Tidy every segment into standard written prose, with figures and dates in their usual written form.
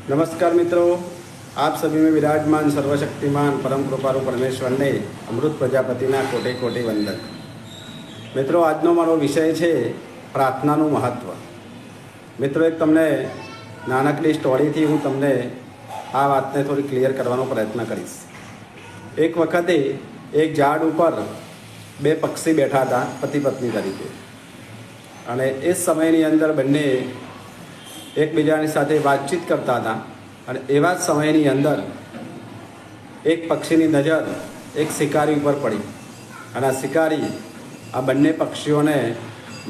नमस्कार मित्रों, आप सभी में विराजमान सर्वशक्तिमान परम कृपारू परमेश्वर ने अमृत प्रजापतिना कोटे कोटे वंदन। मित्रों, આજનો મારો વિષય છે પ્રાર્થનાનું મહત્ત્વ। મિત્રો, એક તમને નાનકડી સ્ટોરીથી હું તમને આ વાતને થોડી ક્લિયર કરવાનો પ્રયત્ન કરીશ। એક વખતે એક ઝાડ ઉપર બે પક્ષી બેઠા હતા પતિ પત્ની તરીકે, અને એ સમયની અંદર બંને એકબીજાની સાથે વાતચીત કરતા હતા। અને એવા જ સમયની અંદર એક પક્ષીની નજર એક શિકારી ઉપર પડી, અને આ શિકારી આ બંને પક્ષીઓને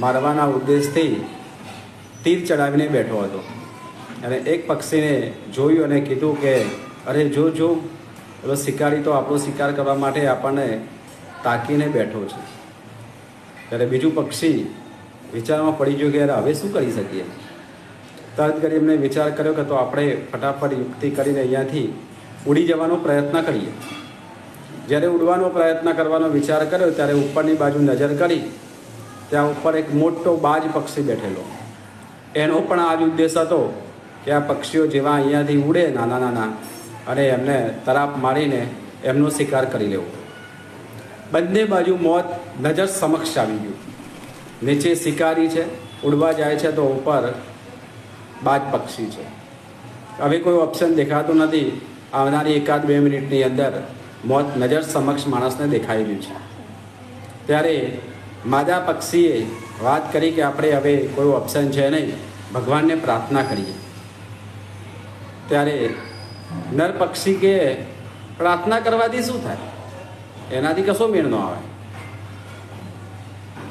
મારવાના ઉદ્દેશથી તીર ચડાવીને બેઠો હતો। અને એક પક્ષીને જોયું અને કીધું કે અરે જો જો, પેલો શિકારી તો આપણો શિકાર કરવા માટે આપણને તાકીને બેઠો છે। ત્યારે બીજું પક્ષી વિચારમાં પડી ગયું કે યાર હવે શું કરી શકીએ। તરત કરી એમને વિચાર કર્યો કે તો આપણે ફટાફટ યુક્તિ કરીને અહીંયાથી ઉડી જવાનો પ્રયત્ન કરીએ। જ્યારે ઉડવાનો પ્રયત્ન કરવાનો વિચાર કર્યો ત્યારે ઉપરની બાજુ નજર કરી, ત્યાં ઉપર એક મોટો બાજ પક્ષી બેઠેલો। એનો પણ આ જ ઉદ્દેશ હતો કે આ પક્ષીઓ જેવા અહીંયાથી ઉડે નાના નાના, અને એમને તરાપ મારીને એમનો શિકાર કરી લેવો। બંને બાજુ મોત નજર સમક્ષ આવી ગયું। નીચે શિકારી છે, ઉડવા જાય છે, તો ઉપર બાજ પક્ષી છે। હવે કોઈ ઓપ્શન દેખાતું નથી। આવનારી 1-2 મિનિટની અંદર મોત નજર સમક્ષ માણસને દેખાઈ રહ્યું છે। ત્યારે માદા પક્ષીએ વાત કરી કે આપણે હવે કોઈ ઓપ્શન છે નહીં, ભગવાનને પ્રાર્થના કરીએ। ત્યારે નર પક્ષી કે પ્રાર્થના કરવાથી શું થાય, એનાથી કશો મેળ ન આવે।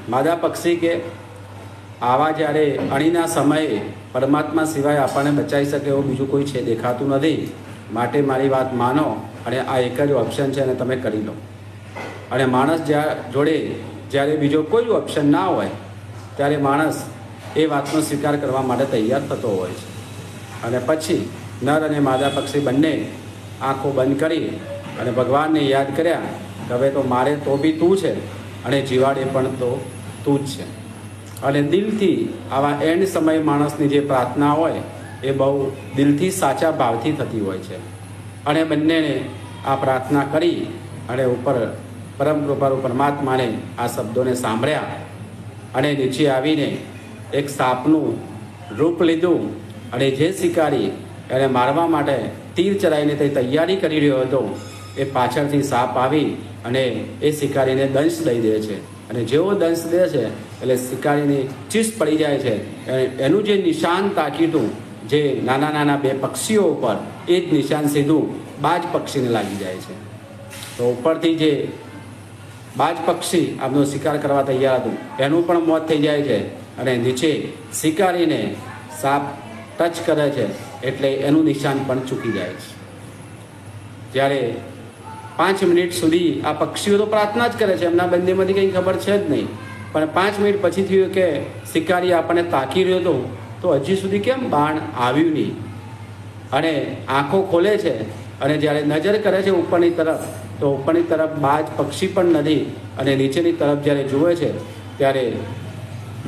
માદા પક્ષી કે આવા જ્યારે અણીના સમયે પરમાત્મા સિવાય આપણને બચાવી શકે એવું બીજું કોઈ છે દેખાતું નથી, માટે મારી વાત માનો અને આ એક જ ઓપ્શન છે અને તમે કરી લો। અને માણસ જોડે જ્યારે બીજો કોઈ ઓપ્શન ના હોય ત્યારે માણસ એ વાતનો સ્વીકાર કરવા માટે તૈયાર થતો હોય છે। અને પછી નર અને માદા પક્ષી બંને આંખો બંધ કરી અને ભગવાનને યાદ કર્યા કે હવે તો મારે તો બી તું છે અને જીવાડે પણ તો તું જ છે। અને દિલથી આવા એન્ડ સમય માણસની જે પ્રાર્થના હોય એ બહુ દિલથી સાચા ભાવથી થતી હોય છે। અને બંનેને આ પ્રાર્થના કરી અને ઉપર પરમ કૃપાળુ પરમાત્માને આ શબ્દોને સાંભળ્યા અને નીચે આવીને એક સાપનું રૂપ લીધું। અને જે શિકારી એને મારવા માટે તીર ચલાવીને તે તૈયારી કરી રહ્યો હતો, એ પાછળથી સાપ આવી અને એ શિકારીને દંશ દઈ દે છે। અને જેવો દંશ દે છે એટલે શિકારીની ચીસ પડી જાય છે। એનું જે નિશાન તાકીતું જે નાના નાના બે પક્ષીઓ ઉપર, એ જ નિશાન સીધું બાજ પક્ષીને લાગી જાય છે। તો ઉપરથી જે બાજ પક્ષી આમનો શિકાર કરવા તૈયાર હતું એનું પણ મોત થઈ જાય છે, અને નીચે શિકારીને સાપ ટચ કરે છે એટલે એનું નિશાન પણ ચૂકી જાય છે। જ્યારે 5 મિનિટ સુધી આ પક્ષીઓ તો પ્રાર્થના જ કરે છે, એમના બંનેમાંથી કંઈ ખબર છે જ નહીં। પણ 5 મિનિટ પછી થયું કે શિકારી આપણને તાકી રહ્યો હતો, તો હજી સુધી કેમ બાણ આવ્યું નહીં। અને આંખો ખોલે છે અને જ્યારે નજર કરે છે ઉપરની તરફ, તો ઉપરની તરફ બાજ પક્ષી પણ નથી, અને નીચેની તરફ જ્યારે જુએ છે ત્યારે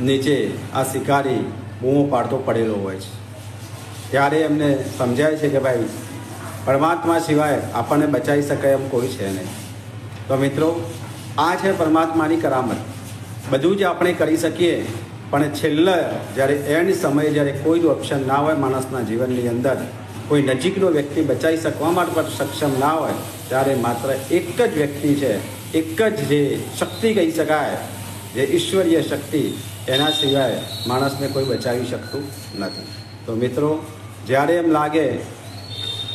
નીચે આ શિકારી બૂમો પાડતો પડેલો હોય છે। ત્યારે એમને સમજાય છે કે ભાઈ પરમાત્મા સિવાય આપણને બચાવી શકાય એમ કોઈ છે નહીં। તો મિત્રો, આ છે પરમાત્માની કરામત। બધું જ આપણે કરી શકીએ, પણ છેલ્લે જ્યારે એન્ડ સમયે જ્યારે કોઈ જ ઓપ્શન ના હોય માણસના જીવનની અંદર, કોઈ નજીકનો વ્યક્તિ બચાવી શકવા માટે પણ સક્ષમ ના હોય, ત્યારે માત્ર એક જ વ્યક્તિ છે, એક જ જે શક્તિ કહી શકાય, જે ઈશ્વરીય શક્તિ, એના સિવાય માણસને કોઈ બચાવી શકતું નથી। તો મિત્રો, જ્યારે એમ લાગે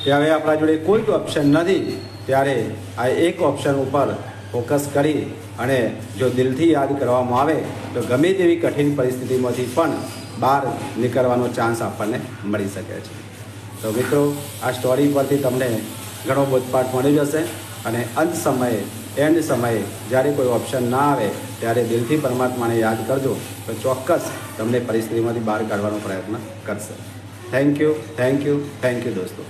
કે હવે આપણા જોડે કોઈ જ ઓપ્શન નથી, ત્યારે આ એક ઓપ્શન ઉપર ફોકસ કરી અને જો દિલથી યાદ કરવામાં આવે તો ગમે તેવી કઠિન પરિસ્થિતિમાંથી પણ બહાર નીકળવાનો ચાન્સ આપણને મળી શકે છે। તો મિત્રો, આ સ્ટોરી પરથી તમને ઘણો બોધપાઠ મળી જશે। અને અંત સમયે એન્ડ સમયે જ્યારે કોઈ ઓપ્શન ના આવે ત્યારે દિલથી પરમાત્માને યાદ કરજો, તો ચોક્કસ તમને પરિસ્થિતિમાંથી બહાર કાઢવાનો પ્રયત્ન કરશે। થેન્ક યુ દોસ્તો।